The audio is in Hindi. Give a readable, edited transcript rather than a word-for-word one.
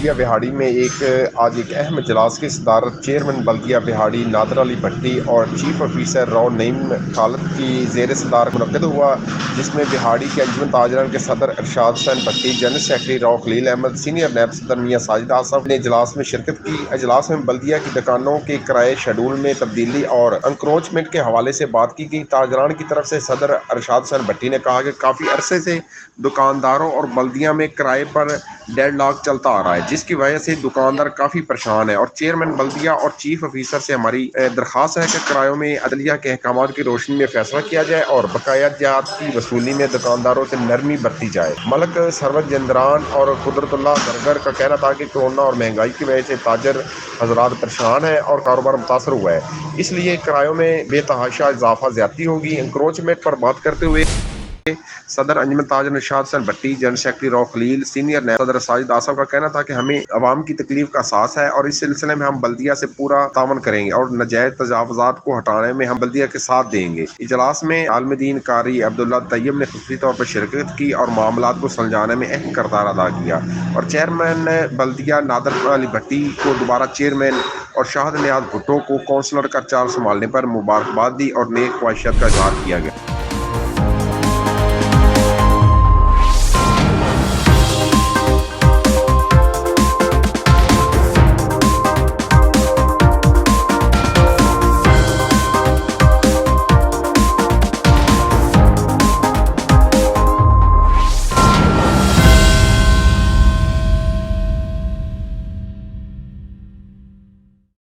बल्दिया बिहाड़ी में आज एक अहम इजलास की सदारत चेयरमैन बल्दिया बिहाड़ी नादर अली भट्टी और चीफ ऑफिसर राव नईम खालद की जेर सदार मुनक्किद हुआ, जिसमें बिहाड़ी के अंजुमन ताजरान के सदर Arshad Hussain Bhatti, general secretary Rao Khalil Ahmed, senior नैब सदर मियाँ साजिद आसफ ने इजलास में शिरकत की। इजलास में बल्दिया की दुकानों के किराए शेड्यूल में तब्दीली और अंक्रोचमेंट के हवाले से बात की गई। ताजरान की तरफ से सदर अरशाद हुसैन भट्टी ने कहा कि काफ़ी अरसे से दुकानदारों और बल्दिया में किराए पर डेडलॉक चलता आ रहा है, जिसकी वजह से दुकानदार काफ़ी परेशान है और चेयरमैन बल्दिया और चीफ ऑफिसर से हमारी दरख्वास्त है कि किरायों में अदलिया के अहकाम की रोशनी में फैसला किया जाए और बकाया जात की वसूली में दुकानदारों से नरमी बरती जाए। मलक सरवत जंदरान और कुदरतुल्लाह दरगर का कहना था कि कोरोना और महंगाई की वजह से ताजर हजरात परेशान है और कारोबार मुतासर हुआ है, इसलिए किरायों में बेतहाशा इजाफा ज्यादती होगी। इंक्रोचमेंट पर बात करते हुए सदर अंजुमन ताजर Arshad Hussain Bhatti, general secretary Rao Khalil, senior नैब सदर साजिद आसफ का कहना था कि हमें अवाम की तकलीफ का एहसास है और इस सिलसिले में हम बल्दिया से पूरा तावन करेंगे और नाजायज तजावुजात को हटाने में हम बल्दिया के साथ देंगे। इजलास में आलम दीन कारी अब्दुल्ला तैयब ने खुसूसी तौर पर शिरकत की और मामलात को सुलझाने में अहम किरदार अदा किया और चेयरमैन बल्दिया नादर अली भट्टी को दोबारा चेयरमैन और शाहद नियाज भुट्टो को काउंसलर का चार्ज संभालने पर मुबारकबाद दी और नेक ख्वाहिशात का इजहार किया गया।